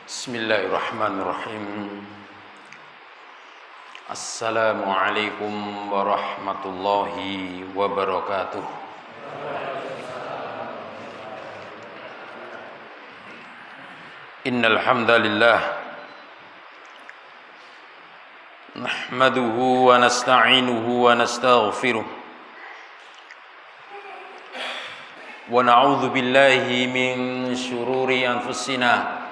Bismillahirrahmanirrahim. Assalamualaikum warahmatullahi wabarakatuh. Innal hamdalillah nahmaduhu wa nasta'inuhu wa nastaghfiruh wa na'udzu billahi min syururi anfusina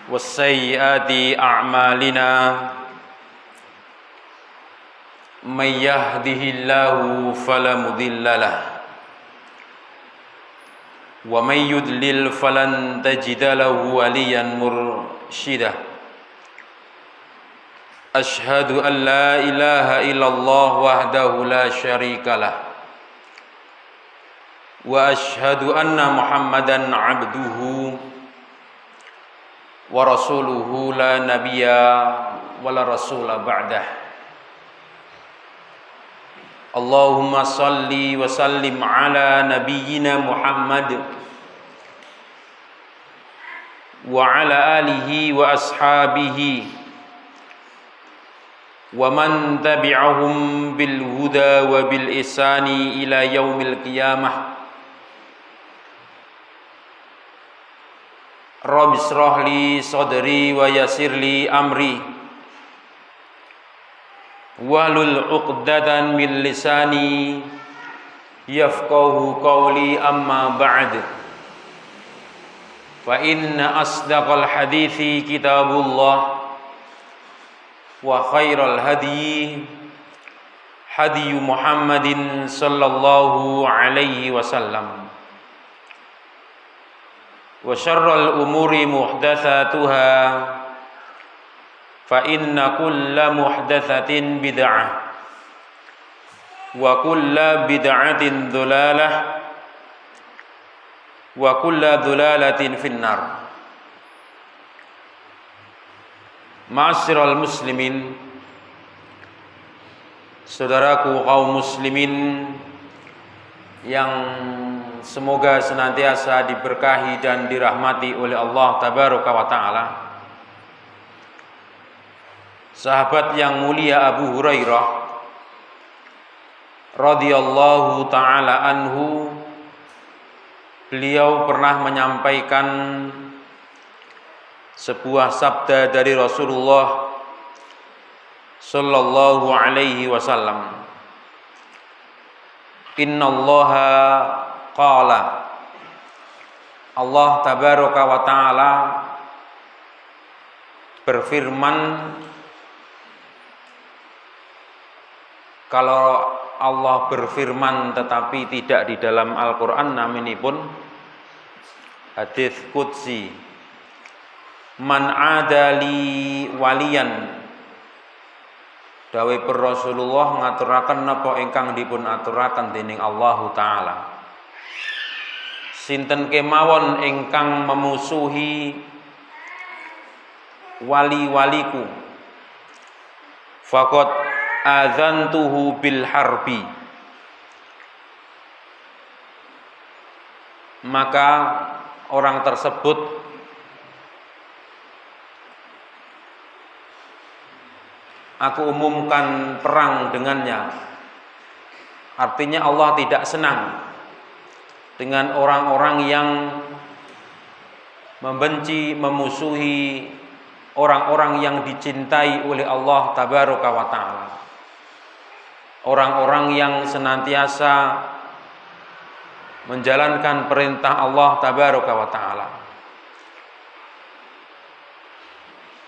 wasayyiati a'malina may yahdihillahu fala mudhillalah wa may yudlil falan tajida lahu waliyan mursyida. Ashhadu an la ilaha illallah wahdahu la syarikalah wa ashhadu anna Muhammadan abduhu wa rasuluhu la nabiyya wa la rasula ba'dah. Allahumma salli wa sallim ala nabiyyina Muhammad wa ala alihi wa ashabihi wa man tabi'ahum bil huda wa bil ihsani ila yaumil qiyamah. Rabbi shrah li sadri wa yassir li amri wahlul 'uqdatan min lisani yafqahu qawli, amma ba'd. Fa inna asdaqal hadithi kitabullah wa khairal hadi hadi Muhammadin sallallahu alaihi wasallam wa syarrul umuri muhdatsatuha fa inna kulla muhdatsatin bid'ah wa kulla bid'atin dhalalah wa kulla dhalalatin finnar. Ma'asyiral muslimin, saudaraku kaum muslimin yang semoga senantiasa diberkahi dan dirahmati oleh Allah tabaraka wa ta'ala. Sahabat yang mulia Abu Hurairah radhiyallahu ta'ala anhu, beliau pernah menyampaikan sebuah sabda dari Rasulullah sallallahu alaihi wasallam. Innallaha qala, Allah tabaraka wa ta'ala berfirman. Kalau Allah berfirman tetapi tidak di dalam Al-Quran, naminipun hadis qudsi, man adali waliyan, dawuh Rasulullah ngaturaken napa ingkang dipun aturaken dening Allah taala, sinten kemawon ingkang memusuhi wali-waliku, faqad adzantuhu bil harbi, maka orang tersebut aku umumkan perang dengannya. Artinya Allah tidak senang dengan orang-orang yang membenci, memusuhi orang-orang yang dicintai oleh Allah tabaraka wa ta'ala, orang-orang yang senantiasa menjalankan perintah Allah tabaraka wa ta'ala.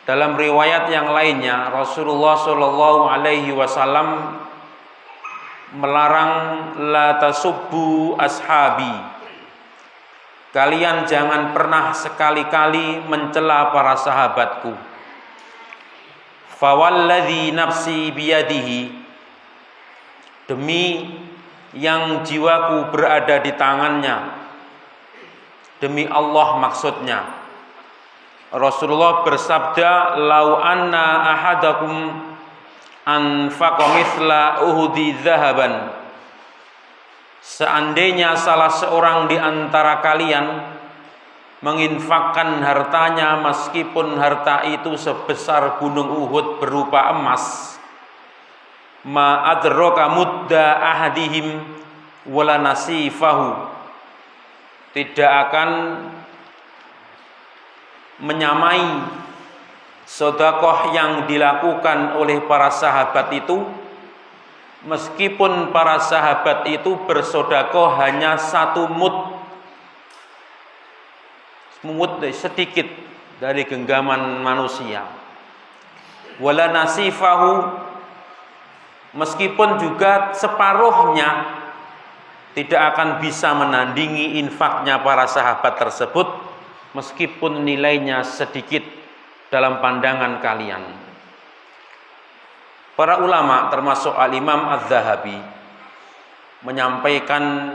Dalam riwayat yang lainnya, Rasulullah sallallahu alaihi wasallam melarang, la tasubbu ashabi, kalian jangan pernah sekali-kali mencela para sahabatku. Fawalladzi nafsi biyadihi, demi yang jiwaku berada di tangannya, demi Allah maksudnya. Rasulullah bersabda, lau anna ahadakum anfaqa mithla uhudi dzahaban, seandainya salah seorang di antara kalian menginfakkan hartanya meskipun harta itu sebesar gunung Uhud berupa emas, ma adraka mudda ahadihim wala nasifahu, tidak akan menyamai sedekah yang dilakukan oleh para sahabat itu, meskipun para sahabat itu bersedekah hanya 1 mud sedikit dari genggaman manusia. Wala nasifahu, meskipun juga separuhnya tidak akan bisa menandingi infaknya para sahabat tersebut, meskipun nilainya sedikit dalam pandangan kalian. Para ulama termasuk Al-Imam Az-Zahabi menyampaikan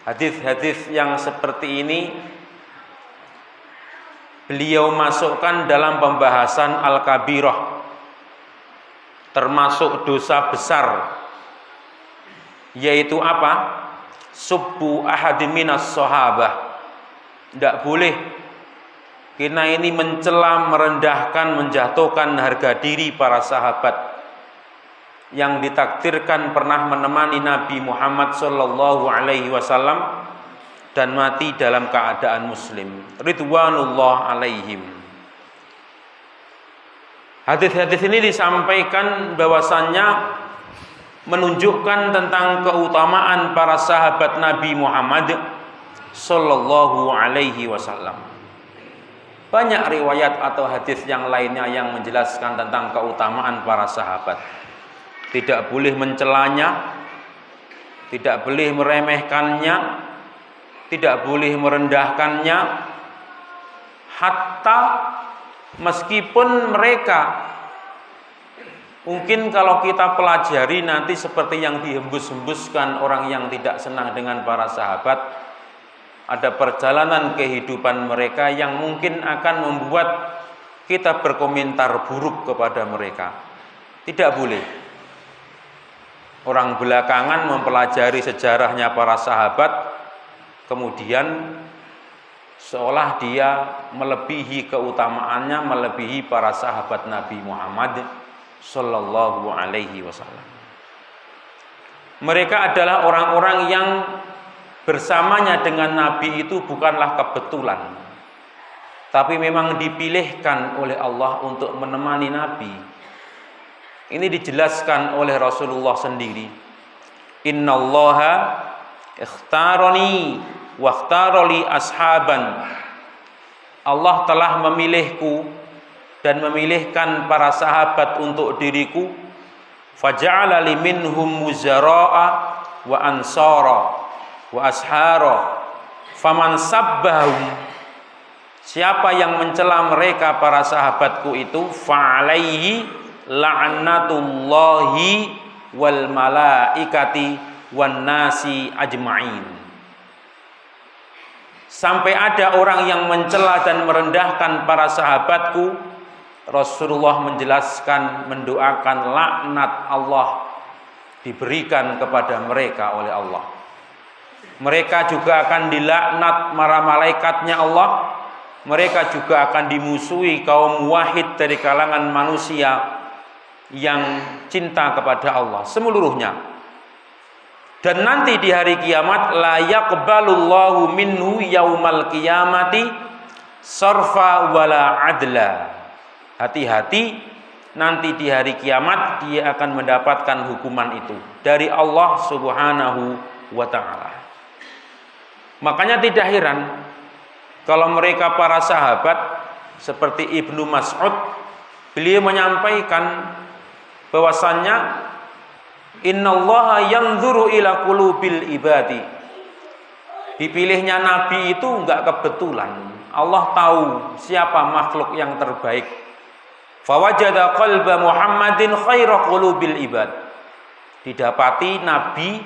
hadis-hadis yang seperti ini beliau masukkan dalam pembahasan Al-Kabirah, termasuk dosa besar, yaitu apa? Subbu ahadin minas sahabah. Tidak boleh karena ini mencela, merendahkan, menjatuhkan harga diri para sahabat yang ditakdirkan pernah menemani Nabi Muhammad SAW dan mati dalam keadaan muslim, ridwanullah alaihim. Hadis-hadis ini disampaikan bahwasannya menunjukkan tentang keutamaan para sahabat Nabi Muhammad sallallahu alaihi wasallam. Banyak riwayat atau hadis yang lainnya yang menjelaskan tentang keutamaan para sahabat. Tidak boleh mencelanya, tidak boleh meremehkannya, tidak boleh merendahkannya, hatta meskipun mereka mungkin kalau kita pelajari nanti seperti yang dihembus-hembuskan orang yang tidak senang dengan para sahabat, ada perjalanan kehidupan mereka yang mungkin akan membuat kita berkomentar buruk kepada mereka. Tidak boleh. Orang belakangan mempelajari sejarahnya para sahabat, kemudian seolah dia melebihi keutamaannya, melebihi para sahabat Nabi Muhammad sallallahu alaihi wasallam. Mereka adalah orang-orang yang bersamanya dengan Nabi itu bukanlah kebetulan, tapi memang dipilihkan oleh Allah untuk menemani Nabi. Ini dijelaskan oleh Rasulullah sendiri. Innallaha ikhtarani wa ikhtarali ashaban. Allah telah memilihku dan memilihkan para sahabat untuk diriku. Faja'ala li minhum muzara'a wa ansara wa ashara. Faman sabbahum, siapa yang mencela mereka para sahabatku itu, fa'alaihi la'natullahi wal malaikati wan nasi ajma'in. Sampai ada orang yang mencela dan merendahkan para sahabatku, Rasulullah menjelaskan, mendoakan laknat Allah diberikan kepada mereka oleh Allah. Mereka juga akan dilaknat para malaikatnya Allah. Mereka juga akan dimusuhi kaum wahid dari kalangan manusia yang cinta kepada Allah seluruhnya. Dan nanti di hari kiamat, la yaqbalullahu minhu yaumal qiyamati sarfa wala adla. Hati-hati, nanti di hari kiamat dia akan mendapatkan hukuman itu dari Allah Subhanahu wa ta'ala. Makanya tidak heran kalau mereka para sahabat seperti Ibnu Mas'ud, beliau menyampaikan bahwasannya innallaha yanzuru ila qulubil ibadi. Dipilihnya Nabi itu enggak kebetulan. Allah tahu siapa makhluk yang terbaik. Fawajada qalba Muhammadin khaira qulubil ibad. Didapati Nabi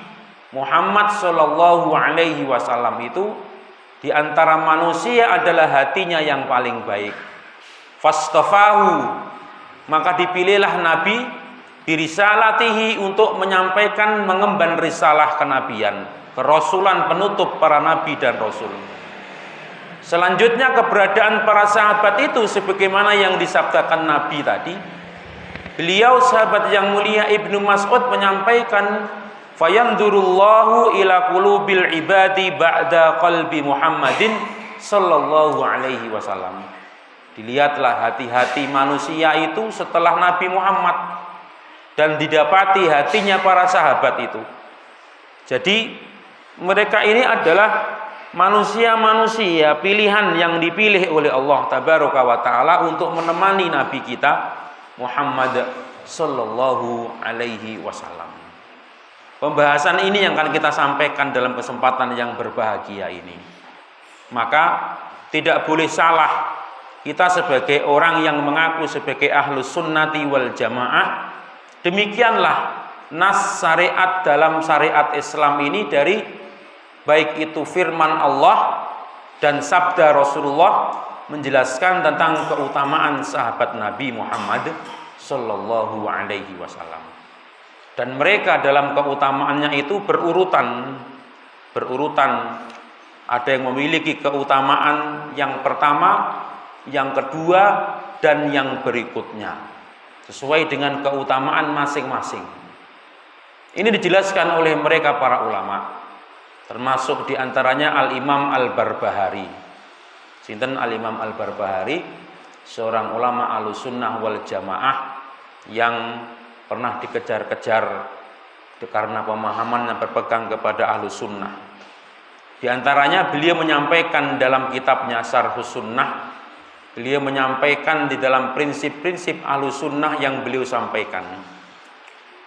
Muhammad sallallahu alaihi wasallam itu di antara manusia adalah hatinya yang paling baik. Fastafahu, maka dipilihlah Nabi birisalatihi untuk menyampaikan, mengemban risalah kenabian, kerasulan penutup para nabi dan rasul. Selanjutnya keberadaan para sahabat itu sebagaimana yang disabdakan Nabi tadi. Beliau sahabat yang mulia Ibnu Mas'ud menyampaikan, "Fayanzurullahu ila qulubil ibadi ba'da qalbi Muhammadin sallallahu alaihi wasallam." Dilihatlah hati-hati manusia itu setelah Nabi Muhammad dan didapati hatinya para sahabat itu. Jadi mereka ini adalah manusia-manusia pilihan yang dipilih oleh Allah Tabaraka wa Ta'ala untuk menemani Nabi kita Muhammad sallallahu alaihi wasallam. Pembahasan ini yang akan kita sampaikan dalam kesempatan yang berbahagia ini. Maka tidak boleh salah kita sebagai orang yang mengaku sebagai ahlus sunnati wal jamaah. Demikianlah nas syariat dalam syariat Islam ini dari baik itu firman Allah dan sabda Rasulullah menjelaskan tentang keutamaan sahabat Nabi Muhammad sallallahu alaihi wasallam. Dan mereka dalam keutamaannya itu berurutan. Ada yang memiliki keutamaan yang pertama, yang kedua, dan yang berikutnya sesuai dengan keutamaan masing-masing. Ini dijelaskan oleh mereka para ulama. Termasuk diantaranya Al-Imam Al-Barbahari. Sinten Al-Imam Al-Barbahari, seorang ulama Ahlussunnah wal Jamaah yang pernah dikejar-kejar karena pemahaman yang berpegang kepada Ahlussunnah. Di antaranya beliau menyampaikan dalam kitabnya Syarhus Sunnah, beliau menyampaikan di dalam prinsip-prinsip Ahlussunnah yang beliau sampaikan.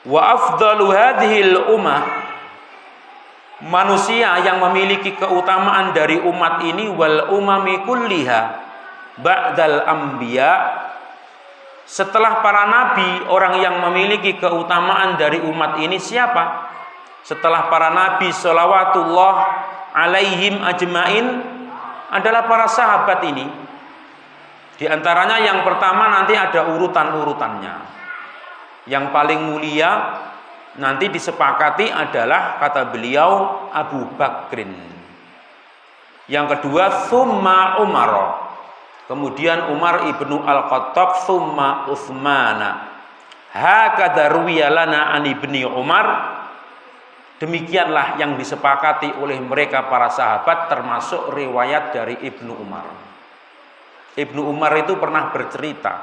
Wa afdalu hadhil ummah, manusia yang memiliki keutamaan dari umat ini wal umami kulliha ba'dal anbiya, setelah para nabi, orang yang memiliki keutamaan dari umat ini siapa? Setelah para nabi sholawatullah alaihim ajmain adalah para sahabat ini. Di antaranya yang pertama nanti ada urutan-urutannya. Yang paling mulia nanti disepakati adalah kata beliau Abu Bakrin. Yang kedua summa Umar. Kemudian Umar ibnu Al-Khattab summa Utsmana. Hakadha ruwiya lana an ibni Umar. Demikianlah yang disepakati oleh mereka para sahabat, termasuk riwayat dari Ibnu Umar. Ibnu Umar itu pernah bercerita,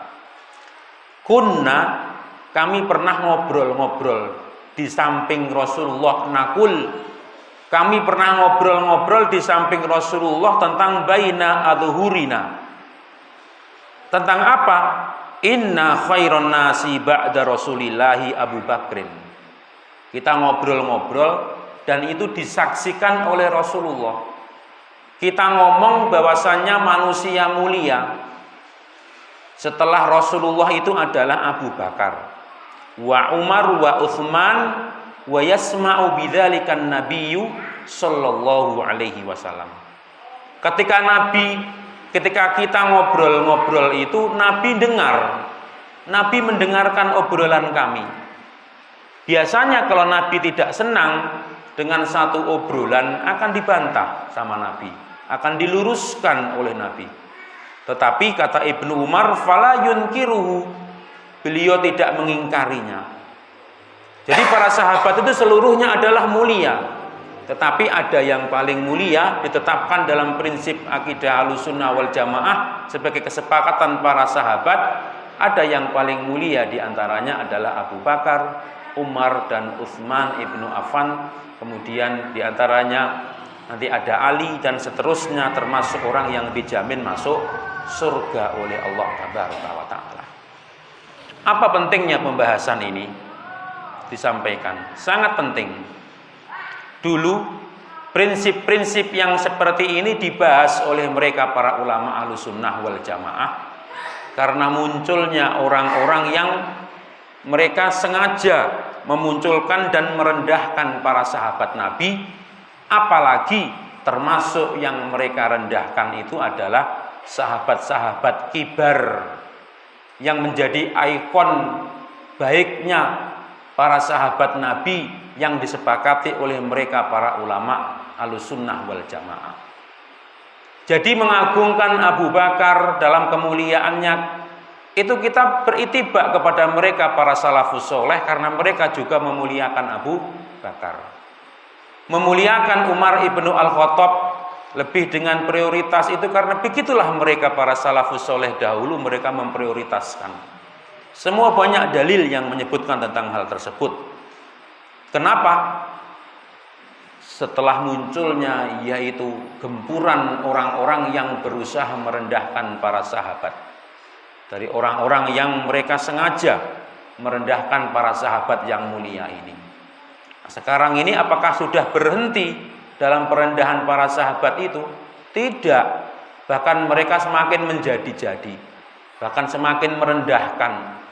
kami pernah ngobrol-ngobrol di samping Rasulullah, kami pernah ngobrol-ngobrol di samping Rasulullah tentang baina adhurina. Tentang apa? Inna khairon nasi ba'da Rasulillahi Abu Bakrin. Kita ngobrol-ngobrol dan itu disaksikan oleh Rasulullah. Kita ngomong bahwasannya manusia mulia setelah Rasulullah itu adalah Abu Bakar, wa Umar wa Utsman, wa yasma'u bidzalikan nabiyyu sallallahu alaihi wasallam. Ketika kita ngobrol-ngobrol itu Nabi dengar, Nabi mendengarkan obrolan kami. Biasanya kalau Nabi tidak senang dengan satu obrolan akan dibantah sama Nabi, akan diluruskan oleh Nabi. Tetapi kata Ibnu Umar, fala yunkiruhu, beliau tidak mengingkarinya. Jadi para sahabat itu seluruhnya adalah mulia. Tetapi ada yang paling mulia ditetapkan dalam prinsip akidah Ahlussunnah wal Jamaah sebagai kesepakatan para sahabat. Ada yang paling mulia diantaranya adalah Abu Bakar, Umar dan Utsman ibnu Affan. Kemudian diantaranya nanti ada Ali dan seterusnya, termasuk orang yang dijamin masuk surga oleh Allah Tabaraka wa Ta'ala. Apa pentingnya pembahasan ini disampaikan? Sangat penting. Dulu prinsip-prinsip yang seperti ini dibahas oleh mereka para ulama Ahlussunnah wal Jamaah karena munculnya orang-orang yang mereka sengaja memunculkan dan merendahkan para sahabat Nabi, apalagi termasuk yang mereka rendahkan itu adalah sahabat-sahabat kibar yang menjadi ikon baiknya para sahabat Nabi yang disepakati oleh mereka para ulama Ahlussunnah wal Jamaah. Jadi mengagungkan Abu Bakar dalam kemuliaannya, itu kita beritibak kepada mereka para salafus soleh, karena mereka juga memuliakan Abu Bakar. Memuliakan Umar ibnu Al-Khattab lebih dengan prioritas itu karena begitulah mereka para salafus soleh dahulu, mereka memprioritaskan. Semua banyak dalil yang menyebutkan tentang hal tersebut. Kenapa? Setelah munculnya yaitu gempuran orang-orang yang berusaha merendahkan para sahabat, dari orang-orang yang mereka sengaja merendahkan para sahabat yang mulia ini. Sekarang ini apakah sudah berhenti dalam perendahan para sahabat itu? Tidak, bahkan mereka semakin menjadi-jadi, bahkan semakin merendahkan.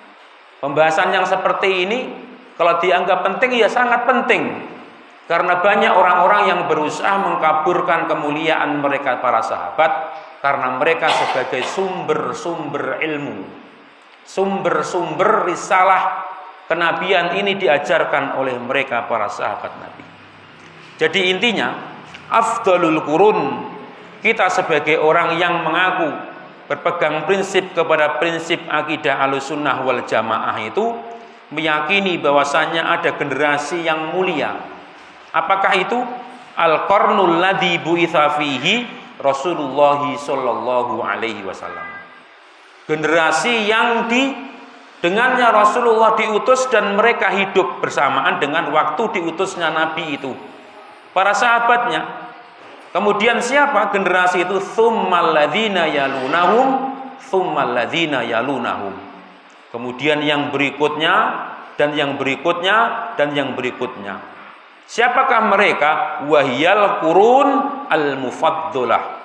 Pembahasan yang seperti ini kalau dianggap penting, ya sangat penting. Karena banyak orang-orang yang berusaha mengkaburkan kemuliaan mereka para sahabat, karena mereka sebagai sumber-sumber ilmu, sumber-sumber risalah kenabian ini diajarkan oleh mereka para sahabat Nabi. Jadi intinya, afdalul qurun, kita sebagai orang yang mengaku berpegang prinsip kepada prinsip akidah Ahlussunnah wal Jamaah itu meyakini bahwasanya ada generasi yang mulia. Apakah itu? Al-qarnul ladzi bu'itsa fihi Rasulullah sallallahu alaihi wasallam. Generasi yang dengannya Rasulullah diutus dan mereka hidup bersamaan dengan waktu diutusnya Nabi itu. Para sahabatnya. Kemudian siapa generasi itu? Tsummal ladzina yalunahum, tsummal ladzina yalunahum. Kemudian yang berikutnya dan yang berikutnya dan yang berikutnya. Siapakah mereka? Wahiyal qurun al-mufaddalah.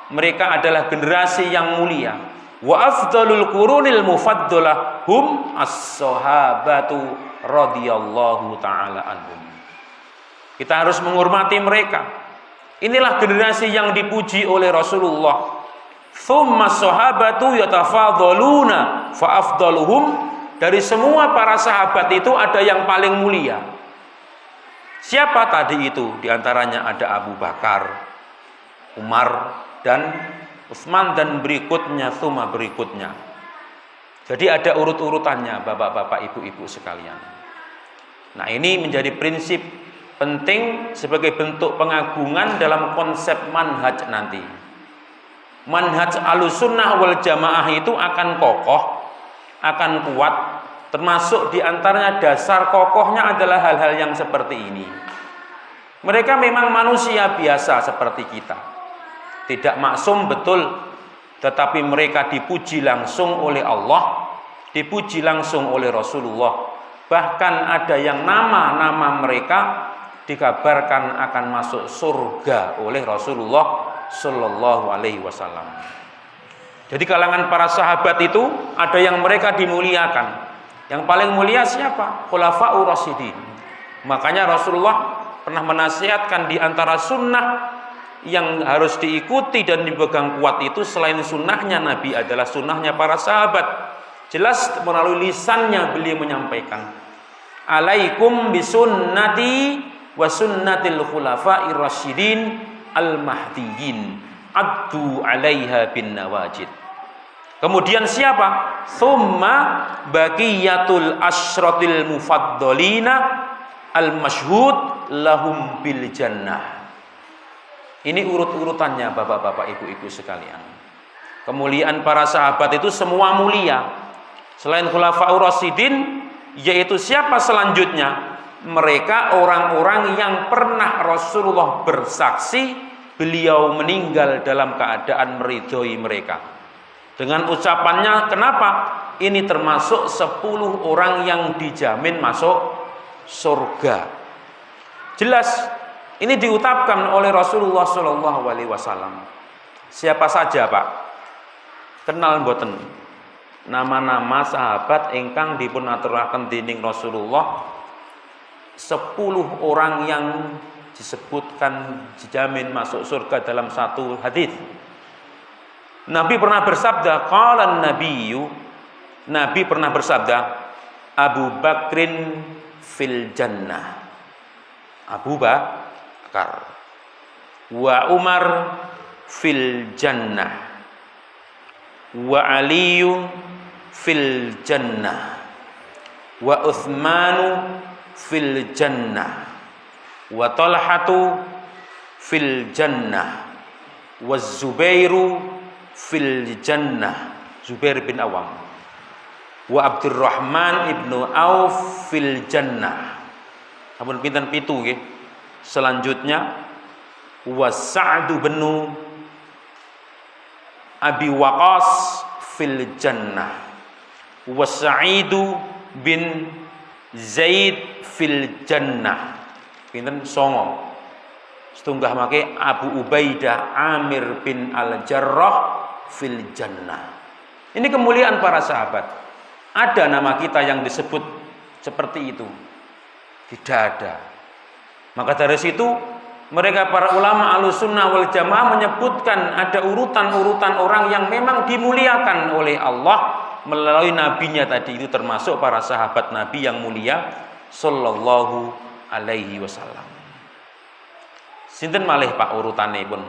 Mereka adalah generasi yang mulia. Wa afdalul qurunil mufaddalah hum as-sahabatu radhiyallahu taala anhum. Kita harus menghormati mereka. Inilah generasi yang dipuji oleh Rasulullah. Tsumma as-sahabatu yatafadhaluna fa afdaluhum. Dari semua para sahabat itu ada yang paling mulia. Siapa tadi itu? Di antaranya ada Abu Bakar, Umar, dan Utsman, dan berikutnya, tsumma berikutnya. Jadi ada urut-urutannya bapak-bapak, ibu-ibu sekalian. Nah, ini menjadi prinsip penting sebagai bentuk pengagungan dalam konsep manhaj nanti. Manhaj Ahlussunnah wal Jamaah itu akan kokoh, akan kuat. Termasuk diantaranya dasar kokohnya adalah hal-hal yang seperti ini. Mereka memang manusia biasa seperti kita, tidak maksum betul, tetapi mereka dipuji langsung oleh Allah, dipuji langsung oleh Rasulullah. Bahkan ada yang nama-nama mereka dikabarkan akan masuk surga oleh Rasulullah Shallallahu Alaihi Wasallam. Jadi kalangan para sahabat itu ada yang mereka dimuliakan. Yang paling mulia siapa? Khulafaur Rasyidin. Makanya Rasulullah pernah menasihatkan di antara sunnah yang harus diikuti dan dipegang kuat itu selain sunnahnya Nabi adalah sunnahnya para sahabat. Jelas melalui lisannya beliau menyampaikan, alaikum bisunnati wa sunnatil khulafair rasyidin al-mahdiyyin addu 'alaiha bin nawajid. Kemudian siapa? Tsumma baqiyatul asyratil mufaddalina al-masyhud lahum bil jannah. Ini urut-urutannya bapak-bapak, ibu-ibu sekalian. Kemuliaan para sahabat itu semua mulia. Selain khulafaur rasyidin, yaitu siapa selanjutnya? Mereka orang-orang yang pernah Rasulullah bersaksi beliau meninggal dalam keadaan meridhoi mereka. Dengan ucapannya, kenapa? Ini termasuk 10 orang yang dijamin masuk surga. Jelas, ini diucapkan oleh Rasulullah Shallallahu Alaihi Wasallam. Siapa saja, Pak? Kenal mboten? Nama-nama sahabat ingkang dipun aturaken dening Rasulullah, 10 orang yang disebutkan dijamin masuk surga dalam satu hadis. Nabi pernah bersabda, qalan nabiyyu, Nabi pernah bersabda, Abu Bakrin fil jannah. Abu Bakar wa Umar fil jannah wa Aliyu fil jannah wa Utsmanu fil jannah wa Talhatu fil jannah wa Zubairu fil jannah, Zubair bin Awam, wa Abdurrahman ibnu Auf fil jannah. Ampun pinten pitu nggih. Selanjutnya wa Sa'd bin Abi Waqqas fil jannah wa Sa'id bin Zaid fil jannah. Pinten songo. Setunggah make Abu Ubaidah Amir bin Al-Jarrah fil jannah. Ini kemuliaan para sahabat. Ada nama kita yang disebut seperti itu? Tidak ada. Maka dari situ mereka para ulama Ahlussunnah wal Jamaah menyebutkan ada urutan-urutan orang yang memang dimuliakan oleh Allah melalui nabinya tadi, itu termasuk para sahabat Nabi yang mulia sallallahu alaihi wasallam. Sinten malih Pak urutanipun?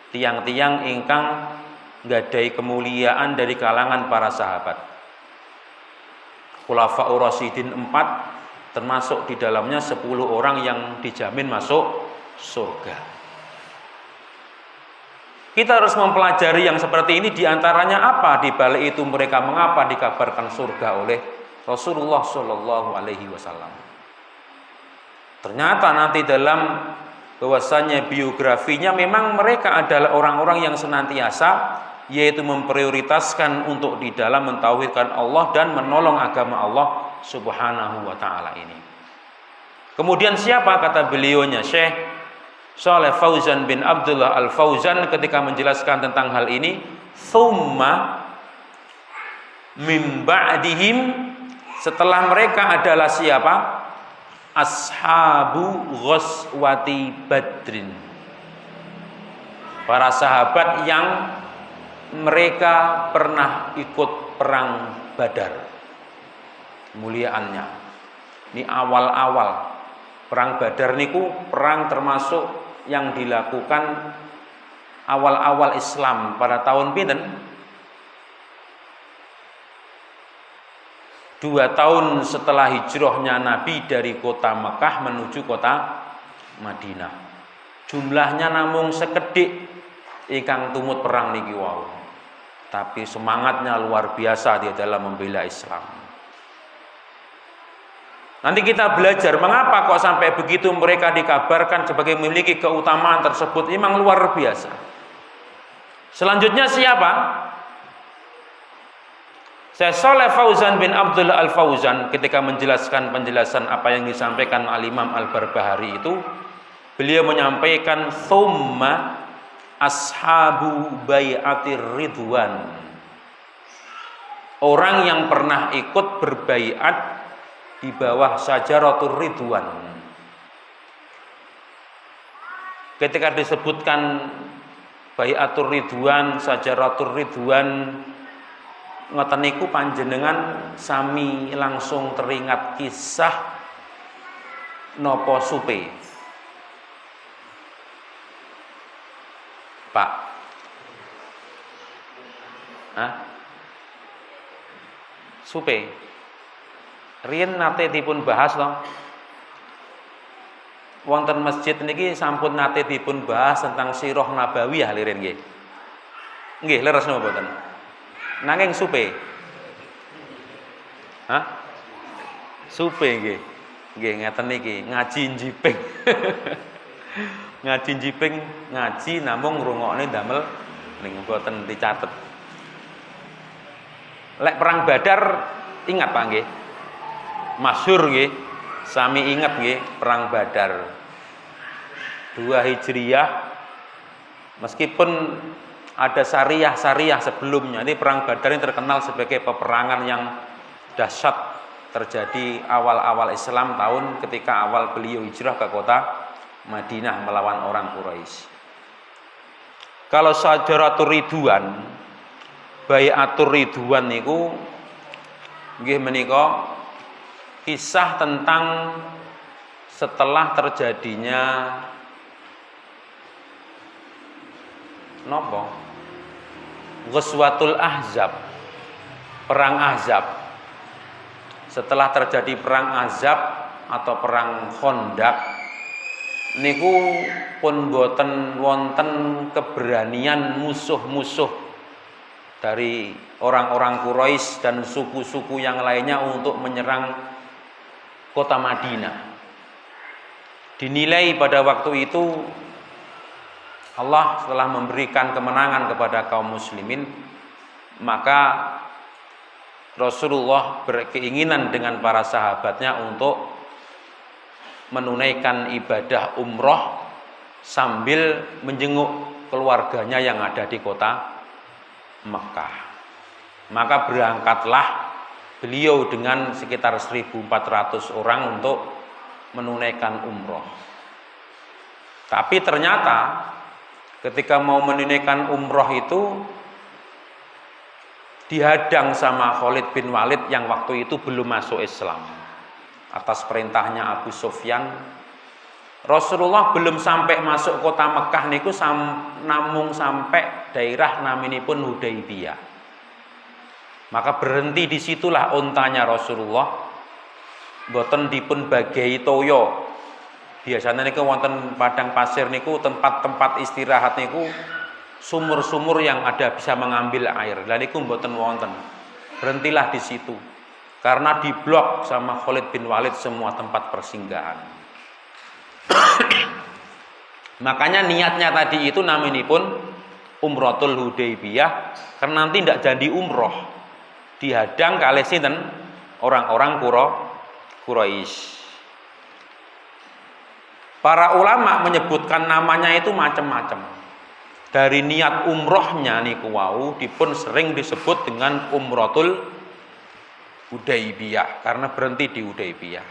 Tiang-tiang ingkang nggadahi kemuliaan dari kalangan para sahabat. Khulafaur Rasyidin 4 termasuk di dalamnya 10 orang yang dijamin masuk surga. Kita harus mempelajari yang seperti ini, diantaranya apa di balik itu mereka mengapa dikabarkan surga oleh Rasulullah Shallallahu Alaihi Wasallam. Ternyata nanti dalam bahwasanya biografinya memang mereka adalah orang-orang yang senantiasa yaitu memprioritaskan untuk di dalam mentauhidkan Allah dan menolong agama Allah Subhanahu wa taala ini. Kemudian siapa kata beliaunya Syekh Shalih Fauzan bin Abdullah Al-Fauzan ketika menjelaskan tentang hal ini, tsumma mim ba'dihim, setelah mereka adalah siapa? Ashabu ghazwati Badrin. Para sahabat yang mereka pernah ikut perang Badar. Muliaannya. Ini awal-awal perang Badar niku perang termasuk yang dilakukan awal-awal Islam pada tahun pinten? 2 tahun setelah hijrahnya Nabi dari kota Mekah menuju kota Madinah. Jumlahnya namung sekedhik ingkang tumut perang niki wau. Tapi semangatnya luar biasa di dalam membela Islam. Nanti kita belajar mengapa kok sampai begitu mereka dikabarkan sebagai memiliki keutamaan tersebut, memang luar biasa. Selanjutnya siapa? Syekh Shalih Fauzan bin Abdullah Al-Fauzan ketika menjelaskan penjelasan apa yang disampaikan Al-Imam Al-Barbahari itu, beliau menyampaikan tsumma ashabu bai'atir ridwan. Orang yang pernah ikut berbaiat di bawah syajaratur ridwan. Ketika disebutkan bai'atur ridwan, syajaratur ridwan, ngoten niku panjenengan sami langsung teringat kisah nopo supe. Pak. Hah? Supe. Riyen nate dipun bahas to. Wonten masjid niki sampun nate dipun bahas tentang sirah nabawiyah lirin nggih. Nggih, leres napa mboten? Nanging supe. Hah? Supe nggih. Nggih ngeten niki, ngaji njiping. Ngaji njiping, ngaji namung ngrungokne damel ning mboten dicatet. Lek perang Badar ingat Pak nggih. Masyhur nggih. Sami ingat nggih perang Badar. 2 Hijriyah, meskipun ada syariah sebelumnya. Ini perang Badar ini terkenal sebagai peperangan yang dahsyat terjadi awal-awal Islam tahun ketika awal beliau hijrah ke kota Madinah melawan orang Quraisy. Kalau syajaratur ridwan, bai'atur ridwan niku nggih menika kisah tentang setelah terjadinya Napa? Ghazwatul Ahzab. Perang Ahzab. Setelah terjadi perang Ahzab atau perang Khandaq niku pun boten wonten keberanian musuh-musuh dari orang-orang Quraisy dan suku-suku yang lainnya untuk menyerang kota Madinah. Dinilai pada waktu itu Allah telah memberikan kemenangan kepada kaum muslimin, maka Rasulullah berkeinginan dengan para sahabatnya untuk menunaikan ibadah umroh sambil menjenguk keluarganya yang ada di kota Mekah. Maka berangkatlah beliau dengan sekitar 1.400 orang untuk menunaikan umroh. Tapi ternyata ketika mau menunaikan umroh itu dihadang sama Khalid bin Walid yang waktu itu belum masuk Islam. Atas perintahnya Abu Sufyan, Rasulullah belum sampai masuk kota Mekah niku namung sampai daerah naminipun Hudaybiyah. Maka berhenti disitulah untanya Rasulullah, boten dipun bagai toyo. Biasanya niku wonten padang pasir niku tempat-tempat istirahat niku sumur-sumur yang ada bisa mengambil air. Lha niku mboten wonten. Berhentilah di situ. Karena diblok sama Khalid bin Walid semua tempat persinggahan. Makanya niatnya tadi itu naminipun Umratul Hudaybiyah, karena nanti tidak jadi umroh, dihadang kalih sinten orang-orang Quraisy. Para ulama menyebutkan namanya itu macam-macam. Dari niat umrohnya niku wau dipun sering disebut dengan Umratul Hudaybiyah karena berhenti di Hudaybiyah.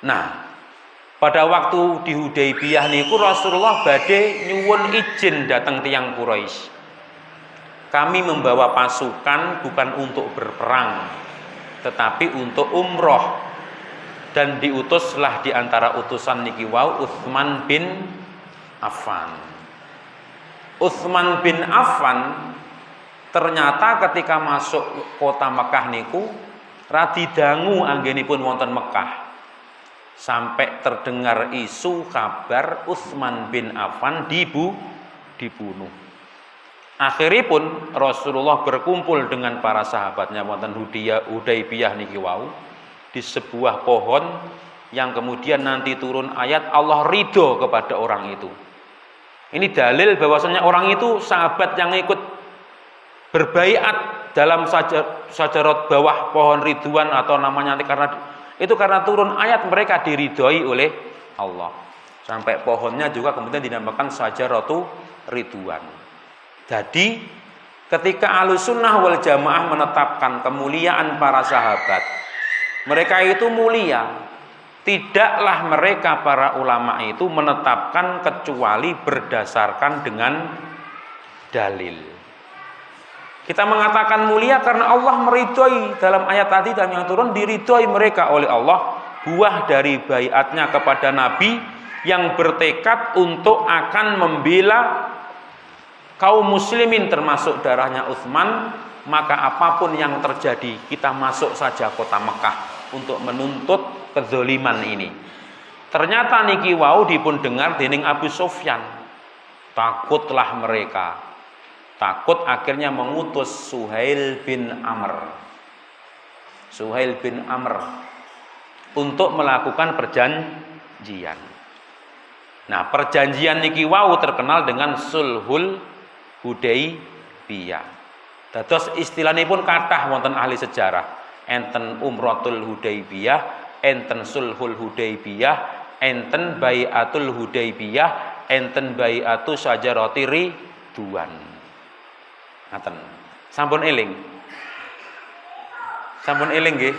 Nah, pada waktu di Hudaybiyah niku Rasulullah badhe nyuwun izin datang tiyang Quraisy. Kami membawa pasukan bukan untuk berperang, tetapi untuk umroh. Dan diutuslah di antara utusan niki wau Utsman bin Affan. Utsman bin Affan ternyata ketika masuk kota Mekah niku radi dangu anggenipun wonten Mekah. Sampai terdengar isu kabar Utsman bin Affan dibunuh. Akhiripun Rasulullah berkumpul dengan para sahabatnya wonten Hudaybiyah niki wau di sebuah pohon yang kemudian nanti turun ayat Allah ridho kepada orang itu. Ini dalil bahwasanya orang itu sahabat yang ikut berbaiat dalam sajarat bawah pohon ridwan atau namanya karena turun ayat mereka diridhoi oleh Allah. Sampai pohonnya juga kemudian dinamakan sajaratu ridwan. Jadi ketika Ahlussunnah wal Jamaah menetapkan kemuliaan para sahabat, mereka itu mulia. Tidaklah mereka para ulama itu menetapkan kecuali berdasarkan dengan dalil. Kita mengatakan mulia karena Allah meridhoi dalam ayat tadi dan yang turun diridhoi mereka oleh Allah buah dari baiatnya kepada Nabi yang bertekad untuk akan membela kaum muslimin termasuk darahnya Utsman. Maka apapun yang terjadi kita masuk saja kota Mekah untuk menuntut kezaliman ini. Ternyata niki wau dipun dengar dening Abu Sufyan. Takutlah mereka. Takut akhirnya mengutus Suhail bin Amr untuk melakukan perjanjian. Nah, perjanjian niki wau terkenal dengan Sulhul Hudaybiyah. Dados istilahipun kathah wonten ahli sejarah. Enten Umratul Hudaybiyah, enten Sulhul Hudaybiyah, enten Baiatul Hudaybiyah, enten Baiatu Sajarati Ridwan. Ngaten. Sampun eling nggih.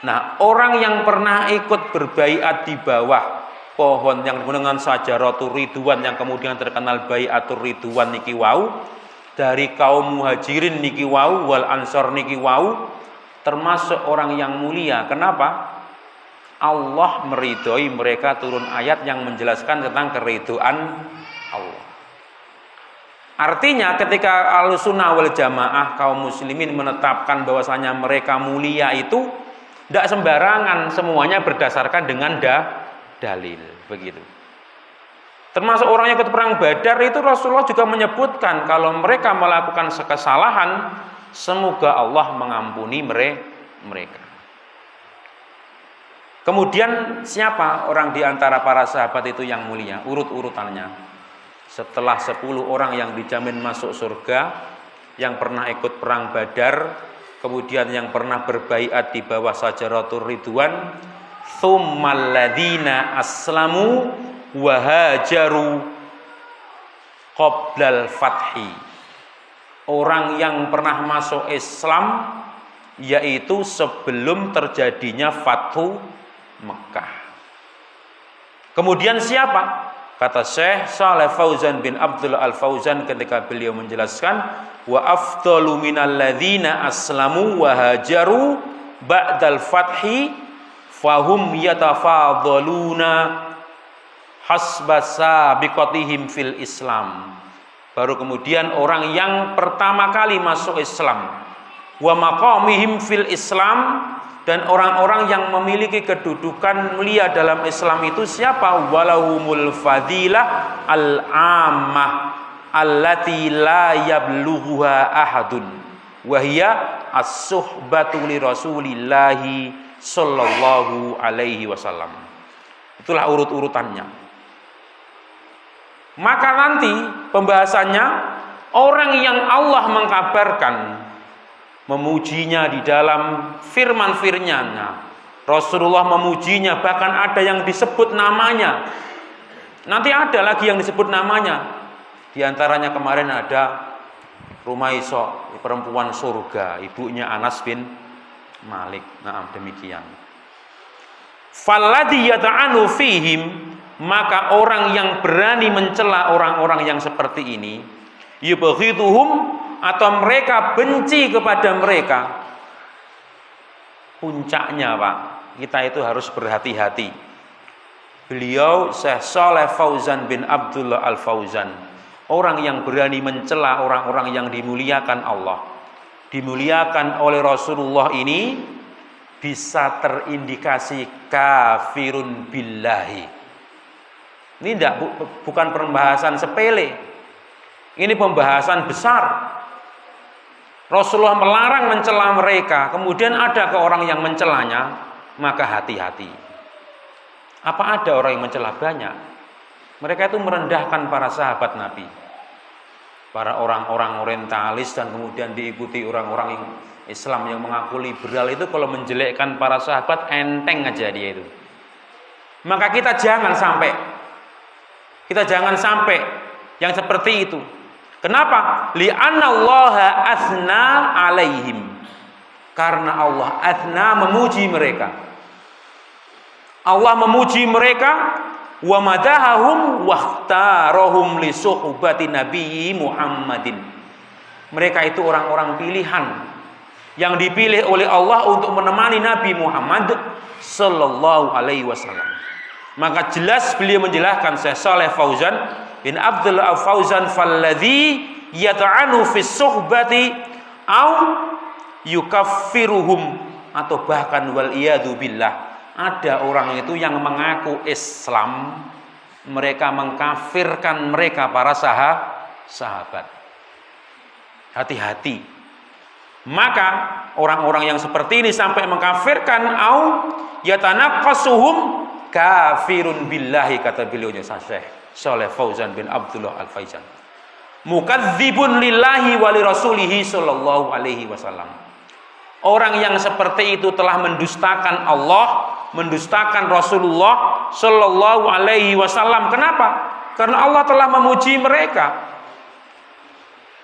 Nah, orang yang pernah ikut berbaiat di bawah pohon yang dengan Sajaratul Ridwan yang kemudian terkenal Baiatul Ridwan niki wau dari kaum Muhajirin niki wau wal Ansor niki wau termasuk orang yang mulia. Kenapa? Allah meridhoi mereka, turun ayat yang menjelaskan tentang keridhaan Allah. Artinya ketika Ahlussunnah wal Jamaah kaum muslimin menetapkan bahwasanya mereka mulia itu tidak sembarangan, semuanya berdasarkan dengan dalil, begitu. Termasuk orang yang ikut perang Badar itu Rasulullah juga menyebutkan kalau mereka melakukan kesalahan, semoga Allah mengampuni mereka. Kemudian siapa orang di antara para sahabat itu yang mulia? Urut-urutannya. Setelah 10 orang yang dijamin masuk surga, yang pernah ikut perang Badar, kemudian yang pernah berbaiat di bawah Syajaratul Ridwan, tsummal ladzina aslamu wa hajaru qoblal fathi. Orang yang pernah masuk Islam yaitu sebelum terjadinya Fathu Mekah. Kemudian siapa? Kata Syekh Shalih Fauzan bin Abdullah Al-Fauzan ketika beliau menjelaskan, wa afdalu minal ladzina aslamu wa hajaru ba'dal fathi fahum yatafadhaluna hasba sabiqatihim fil Islam. Baru kemudian orang yang pertama kali masuk Islam, wa maqamihim fil Islam, dan orang-orang yang memiliki kedudukan mulia dalam Islam itu siapa? Walahumul fadilah al-ammah allati la yablughuha ahadun wa hiya as-suhbatu li Rasulillahi sallallahu alaihi wasallam. Itulah urut-urutannya. Maka nanti pembahasannya orang yang Allah mengkabarkan memujinya di dalam firman-firmannya. Rasulullah memujinya, bahkan ada yang disebut namanya. Nanti ada lagi yang disebut namanya. Di antaranya kemarin ada Rumaiso, perempuan surga, ibunya Anas bin Malik. Nah, demikian. Falladhi yata'anu fihim, maka orang yang berani mencela orang-orang yang seperti ini, yubghituhum, atau mereka benci kepada mereka, puncaknya Pak, kita itu harus berhati-hati. Beliau Syekh Shalih Fauzan bin Abdullah Al-Fauzan, orang yang berani mencela orang-orang yang dimuliakan Allah, dimuliakan oleh Rasulullah, ini bisa terindikasi kafirun billahi. Ini bukan pembahasan sepele, ini pembahasan besar. Rasulullah melarang mencela mereka, kemudian ada ke orang yang mencelanya, maka hati-hati. Apa ada orang yang mencela? Banyak. Mereka itu merendahkan para sahabat Nabi, para orang-orang orientalis, dan kemudian diikuti orang-orang Islam yang mengaku liberal itu kalau menjelekkan para sahabat enteng aja dia itu. Maka kita jangan sampai yang seperti itu. Kenapa? Li'annallaha athna alaihim. Karena Allah athna, memuji mereka. Allah memuji mereka, wa madahahum wahtarahum li suhbati nabiyyi Muhammadin. Mereka itu orang-orang pilihan yang dipilih oleh Allah untuk menemani Nabi Muhammad sallallahu alaihi wasallam. Maka jelas beliau menjelaskan, Syekh Shalih Fauzan bin Abdullah Al-Fauzan, falladhi yata'anu fis suhbati au yukaffiruhum, atau bahkan wal iyadu billah, ada orang itu yang mengaku Islam, mereka mengkafirkan mereka para sahabat. Hati-hati. Maka orang-orang yang seperti ini sampai mengkafirkan, au yatanaqqasuhum kafirun billahi, kata beliaunya Syekh Shalih Fauzan bin Abdullah Al-Fauzan, mukadzibun lillahi wa li rasulihi sallallahu alaihi wasallam. Orang yang seperti itu telah mendustakan Allah, mendustakan Rasulullah sallallahu alaihi wasallam. Kenapa? Karena Allah telah memuji mereka.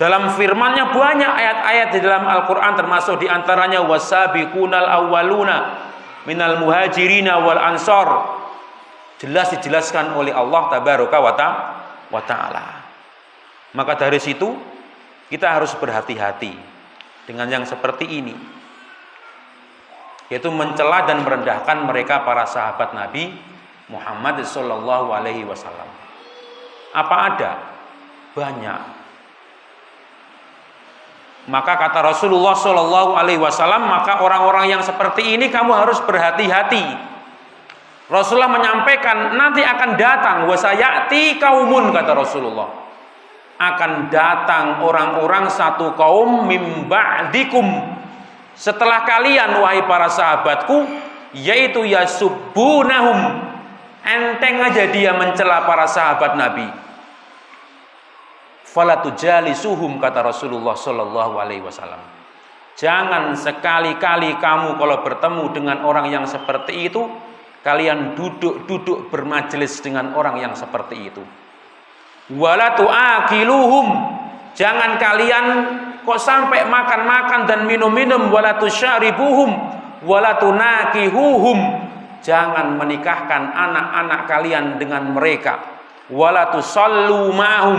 Dalam firman-Nya banyak ayat-ayat di dalam Al-Qur'an, termasuk di antaranya wasabiqunal awwaluna minal muhajirina wal ansor. Jelas dijelaskan oleh Allah tabaraka wa ta'ala. Maka dari situ kita harus berhati-hati dengan yang seperti ini, yaitu mencela dan merendahkan mereka para sahabat Nabi Muhammad sallallahu alaihi wasallam. Apa ada? Banyak. Maka kata Rasulullah Shallallahu Alaihi Wasallam, maka orang-orang yang seperti ini kamu harus berhati-hati. Rasulullah menyampaikan nanti akan datang wasayati kaumun, kata Rasulullah, akan datang orang-orang satu kaum mim ba'dikum, setelah kalian wahai para sahabatku, yaitu yasubbunahum, enteng aja dia mencela para sahabat Nabi. Fala tujalisuhum, kata Rasulullah Shallallahu Alaihi Wasallam, jangan sekali-kali kamu kalau bertemu dengan orang yang seperti itu, kalian duduk bermajelis dengan orang yang seperti itu. Wala tuakiluhum, jangan kalian kok sampai makan-makan dan minum-minum. Wala tusyaribuhum wala tunakihuhum, jangan menikahkan anak-anak kalian dengan mereka. Wala tusallu ma'hum,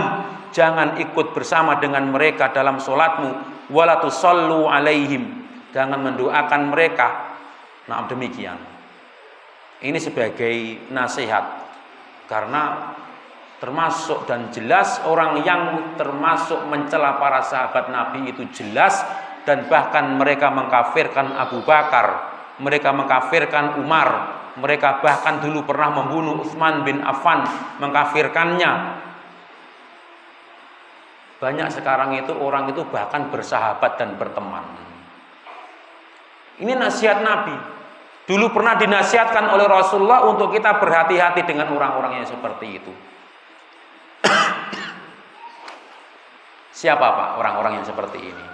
jangan ikut bersama dengan mereka dalam sholatmu. Wala tusallu alaihim, jangan mendoakan mereka. Nah, demikian. Ini sebagai nasihat, karena termasuk dan jelas orang yang termasuk mencela para sahabat Nabi itu jelas, dan bahkan mereka mengkafirkan Abu Bakar, mereka mengkafirkan Umar, mereka bahkan dulu pernah membunuh Utsman bin Affan, mengkafirkannya. Banyak sekarang itu orang itu bahkan bersahabat dan berteman. Ini nasihat Nabi. Dulu pernah dinasihatkan oleh Rasulullah untuk kita berhati-hati dengan orang-orang yang seperti itu. Siapa Pak orang-orang yang seperti ini?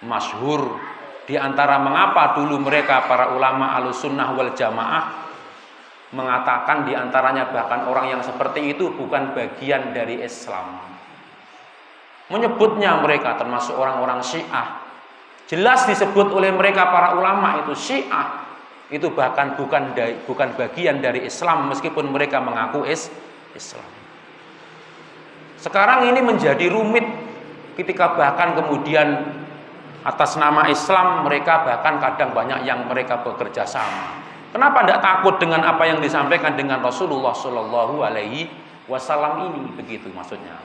Masyhur di antara mengapa dulu mereka para ulama Ahlussunnah wal Jamaah mengatakan di antaranya bahkan orang yang seperti itu bukan bagian dari Islam. Menyebutnya mereka termasuk orang-orang Syiah. Jelas disebut oleh mereka para ulama itu Syiah. Itu bahkan bukan bagian dari Islam meskipun mereka mengaku Islam. Sekarang ini menjadi rumit ketika bahkan kemudian atas nama Islam mereka bahkan kadang banyak yang mereka bekerja sama. Kenapa tidak takut dengan apa yang disampaikan dengan Rasulullah Shallallahu Alaihi Wasallam ini? Begitu maksudnya.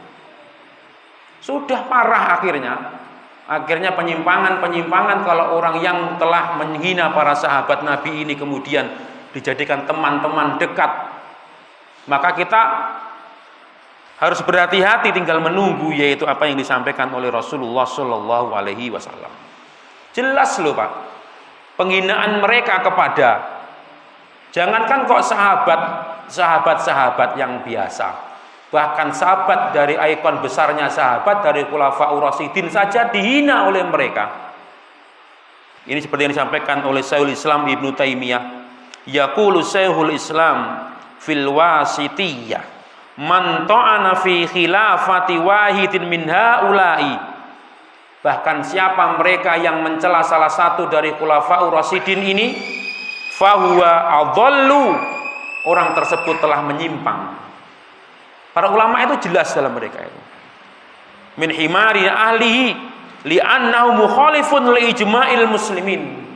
Sudah parah akhirnya penyimpangan kalau orang yang telah menghina para sahabat Nabi ini kemudian dijadikan teman-teman dekat, maka kita harus berhati-hati, tinggal menunggu yaitu apa yang disampaikan oleh Rasulullah Shallallahu Alaihi Wasallam. Jelas loh Pak, penghinaan mereka kepada, jangankan kok sahabat-sahabat yang biasa, bahkan sahabat dari ikon besarnya sahabat dari Khulafaur Rasyidin saja dihina oleh mereka. Ini seperti yang disampaikan oleh Syekhul Islam Ibnu Taimiyah. Yaqulu Syekhul Islam fil Wasitiyah, man ta'ana fi khilafati wahidin min haula'i. Bahkan siapa mereka yang mencela salah satu dari Khulafaur Rasyidin ini, fahuwa adallu, orang tersebut telah menyimpang. Para ulama itu jelas dalam mereka itu. Min himari ahlihi li'annahu mukhalifun li ijma'il muslimin.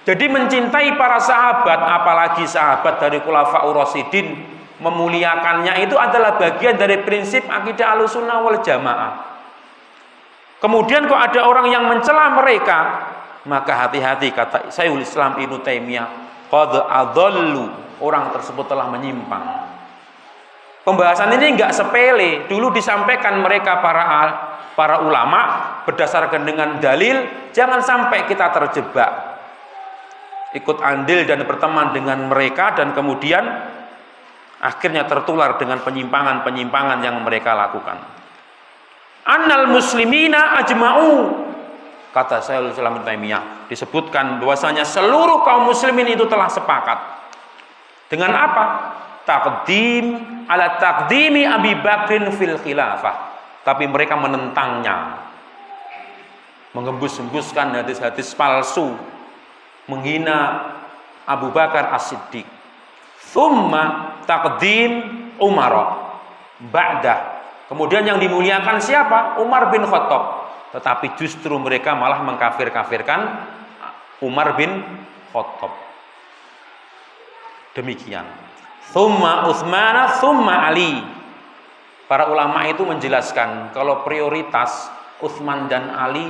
Jadi mencintai para sahabat, apalagi sahabat dari Khulafaur Rasyidin, memuliakannya itu adalah bagian dari prinsip akidah Ahlussunnah wal Jamaah. Kemudian kok ada orang yang mencela mereka, maka hati-hati, kata Syekhul Islam Ibnu Taimiyah, qad adallu, orang tersebut telah menyimpang. Pembahasan ini enggak sepele. Dulu disampaikan mereka para ulama berdasarkan dengan dalil. Jangan sampai kita terjebak ikut andil dan berteman dengan mereka dan kemudian akhirnya tertular dengan penyimpangan-penyimpangan yang mereka lakukan. Annal muslimina ajma'u, kata Syekhul Islam Ibnu Taimiyah, disebutkan bahwasanya seluruh kaum muslimin itu telah sepakat. Dengan apa? Taqdim ala taqdimi Abi Bakrin fil khilafah. Tapi mereka menentangnya, menghembus-hembuskan hadis-hadis palsu, menghina Abu Bakar As-Siddiq. Thumma taqdim Umar ba'dah. Kemudian yang dimuliakan siapa? Umar bin Khattab. Tetapi justru mereka malah mengkafir-kafirkan Umar bin Khattab. Demikian. Thumma Utsman, thumma Ali. Para ulama itu menjelaskan kalau prioritas Utsman dan Ali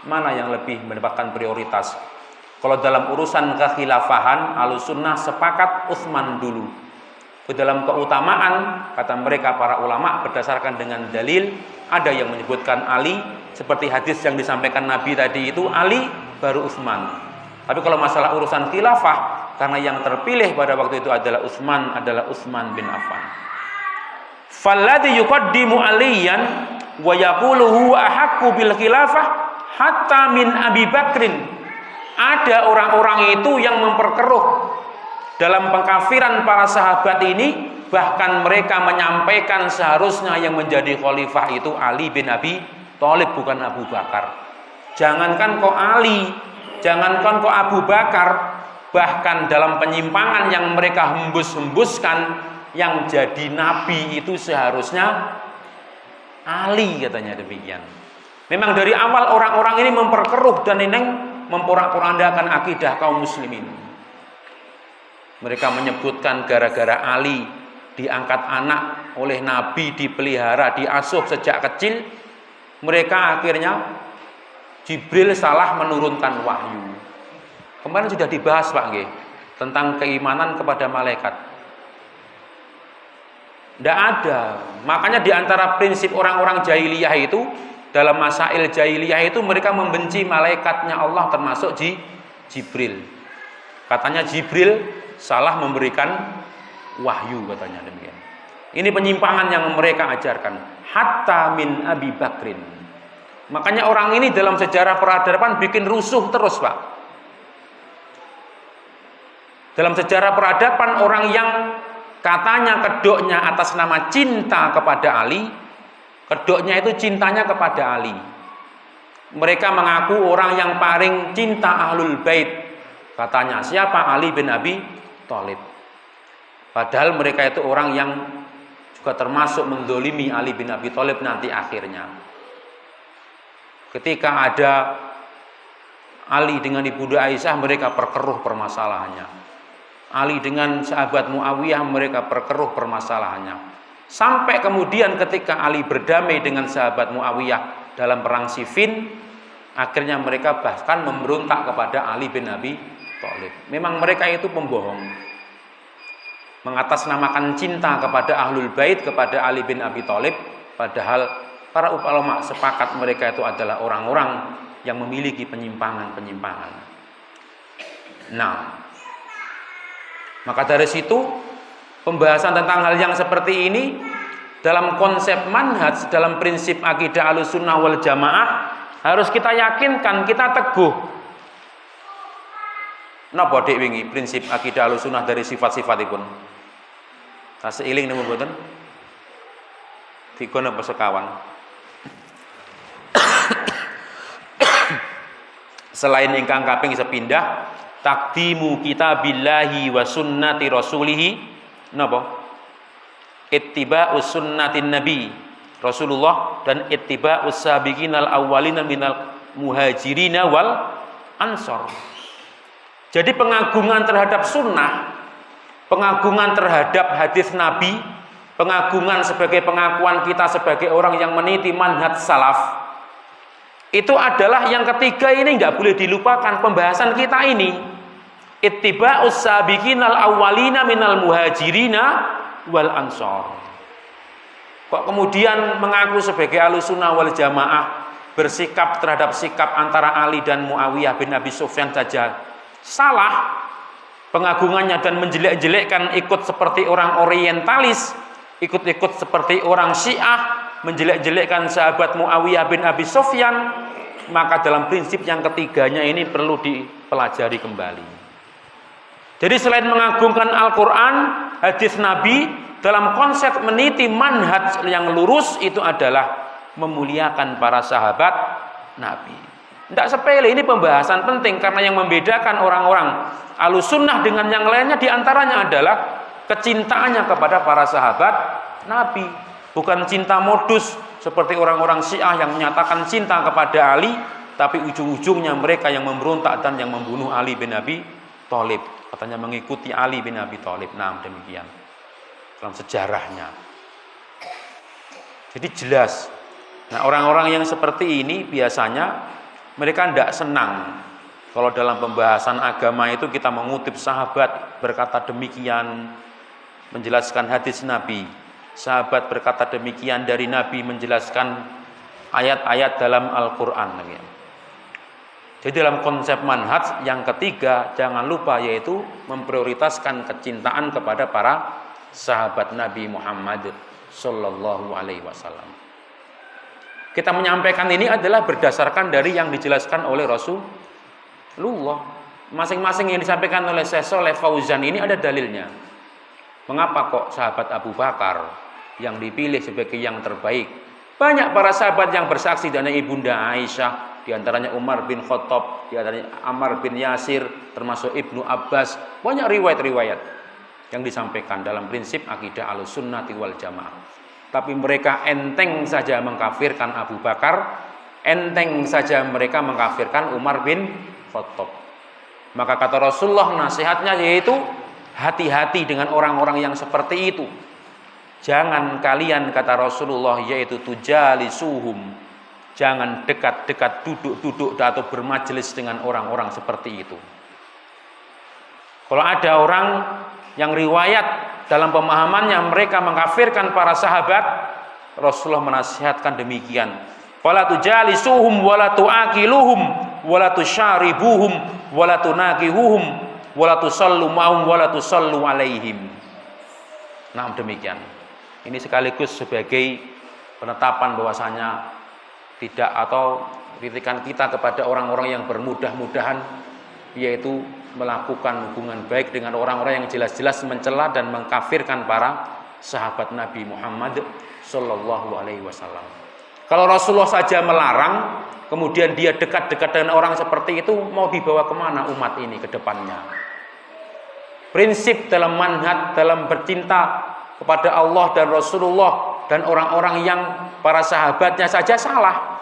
mana yang lebih mendapatkan prioritas. Kalau dalam urusan kekhilafahan, Ahlussunnah sepakat Utsman dulu. Dalam keutamaan, kata mereka para ulama berdasarkan dengan dalil, ada yang menyebutkan Ali, seperti hadis yang disampaikan Nabi tadi itu Ali baru Utsman. Tapi kalau masalah urusan khilafah, karena yang terpilih pada waktu itu adalah Utsman bin Affan. Falladhi yuqaddimu aliyan wa yaqulu huwa ahaqqu bil khilafah hatta min Abi Bakrin. Ada orang-orang itu yang memperkeruh dalam pengkafiran para sahabat ini, bahkan mereka menyampaikan seharusnya yang menjadi khalifah itu Ali bin Abi Thalib, bukan Abu Bakar. Jangankan kok Ali, jangankan kok Abu Bakar, bahkan dalam penyimpangan yang mereka hembus-hembuskan, yang jadi nabi itu seharusnya Ali, katanya demikian. Memang dari awal orang-orang ini memperkeruh dan ini memporak-porandakan akidah kaum muslimin. Mereka menyebutkan gara-gara Ali diangkat anak oleh Nabi, dipelihara, diasuh sejak kecil, mereka akhirnya Jibril salah menurunkan wahyu. Kemarin sudah dibahas Pak Nggih, tentang keimanan kepada malaikat. Tidak ada. Makanya diantara prinsip orang-orang jahiliyah itu, dalam masail jahiliyah itu mereka membenci malaikatnya Allah, termasuk Jibril. Katanya Jibril salah memberikan wahyu, katanya demikian. Ini penyimpangan yang mereka ajarkan. Hatta min Abi Bakrin. Makanya orang ini dalam sejarah peradaban bikin rusuh terus Pak. Dalam sejarah peradaban, orang yang katanya kedoknya atas nama cinta kepada Ali, kedoknya itu cintanya kepada Ali. Mereka mengaku orang yang paling cinta Ahlul Bait. Katanya siapa? Ali bin Abi Thalib. Padahal mereka itu orang yang juga termasuk mendolimi Ali bin Abi Thalib nanti akhirnya. Ketika ada Ali dengan Ibunda Aisyah, mereka perkeruh permasalahannya. Ali dengan sahabat Muawiyah, mereka perkeruh permasalahannya. Sampai kemudian ketika Ali berdamai dengan sahabat Muawiyah dalam perang Siffin, akhirnya mereka bahkan memberontak kepada Ali bin Abi Thalib. Memang mereka itu pembohong, mengatasnamakan cinta kepada Ahlul Bait, kepada Ali bin Abi Thalib, padahal para ulama sepakat mereka itu adalah orang-orang yang memiliki penyimpangan-penyimpangan. Nah, maka dari situ pembahasan tentang hal yang seperti ini dalam konsep manhaj, dalam prinsip akidah Ahlussunnah wal Jamaah harus kita yakinkan, kita teguh. Napa dek wingi prinsip akidah Ahlussunnah dari sifat-sifatipun? Tas eling nemu mboten? Dikon apa sekawan? Selain ingkang kaping sepindah, taqdimu kitabillahi wa sunnati rasulih, napa? Ittiba'us sunnatin nabi Rasulullah dan ittiba'us sabiqinal awwalina minal muhajirina wal ansor. Jadi pengagungan terhadap sunnah, pengagungan terhadap hadis Nabi, pengagungan sebagai pengakuan kita sebagai orang yang meniti manhaj salaf, itu adalah yang ketiga ini nggak boleh dilupakan pembahasan kita ini. Ittiba'us sabiqinal awwalina minal muhajirina wal ansor. Kok kemudian mengaku sebagai Ahlussunnah wal Jamaah bersikap terhadap sikap antara Ali dan Muawiyah bin Abi Sufyan saja salah pengagungannya dan menjelek-jelekkan, ikut seperti orang orientalis, ikut-ikut seperti orang Syiah, menjelek-jelekkan sahabat Muawiyah bin Abi Sufyan, maka dalam prinsip yang ketiganya ini perlu dipelajari kembali. Jadi selain mengagungkan Al-Quran, hadis Nabi, dalam konsep meniti manhaj yang lurus itu adalah memuliakan para sahabat Nabi. Tidak sepele, ini pembahasan penting karena yang membedakan orang-orang Ahlussunnah dengan yang lainnya diantaranya adalah kecintaannya kepada para sahabat Nabi. Bukan cinta modus seperti orang-orang Syiah yang menyatakan cinta kepada Ali, tapi ujung-ujungnya mereka yang memberontak dan yang membunuh Ali bin Abi Thalib. Katanya mengikuti Ali bin Abi Thalib. Nah, demikian dalam sejarahnya. Jadi jelas. Nah, orang-orang yang seperti ini biasanya mereka tidak senang kalau dalam pembahasan agama itu kita mengutip sahabat berkata demikian, menjelaskan hadis Nabi. Sahabat berkata demikian dari Nabi, menjelaskan ayat-ayat dalam Al-Quran. Jadi dalam konsep manhaj yang ketiga, jangan lupa, yaitu memprioritaskan kecintaan kepada para sahabat Nabi Muhammad Sallallahu Alaihi Wasallam. Kita menyampaikan ini adalah berdasarkan dari yang dijelaskan oleh Rasulullah. Masing-masing yang disampaikan oleh Syekh Shalih Fauzan ini ada dalilnya. Mengapa kok sahabat Abu Bakar yang dipilih sebagai yang terbaik? Banyak para sahabat yang bersaksi, dan Ibunda Aisyah, diantaranya Umar bin Khattab, diantaranya Ammar bin Yasir, termasuk Ibnu Abbas. Banyak riwayat-riwayat yang disampaikan dalam prinsip akidah Ahlussunnati wal Jamaah. Tapi mereka enteng saja mengkafirkan Abu Bakar, enteng saja mereka mengkafirkan Umar bin Khattab. Maka kata Rasulullah, nasihatnya yaitu hati-hati dengan orang-orang yang seperti itu. Jangan kalian, kata Rasulullah, yaitu tujalisuhum, jangan dekat-dekat, duduk-duduk atau bermajelis dengan orang-orang seperti itu. Kalau ada orang yang riwayat dalam pemahamannya mereka mengkafirkan para sahabat, Rasulullah menasihatkan demikian. Wala tujalisuhum wala tuakiluhum wala tusyaribuhum wala tunakihuhum wala tusallu ma'hum wala tusallu alaihim. Nah, demikian. Ini sekaligus sebagai penetapan bahwasanya tidak, atau kritikan kita kepada orang-orang yang bermudah-mudahan, yaitu melakukan hubungan baik dengan orang-orang yang jelas-jelas mencela dan mengkafirkan para sahabat Nabi Muhammad Sallallahu Alaihi Wasallam. Kalau Rasulullah saja melarang, kemudian dia dekat-dekat dengan orang seperti itu, mau dibawa kemana umat ini ke depannya? Prinsip dalam manhaj, dalam bercinta kepada Allah dan Rasulullah dan orang-orang yang para sahabatnya saja salah.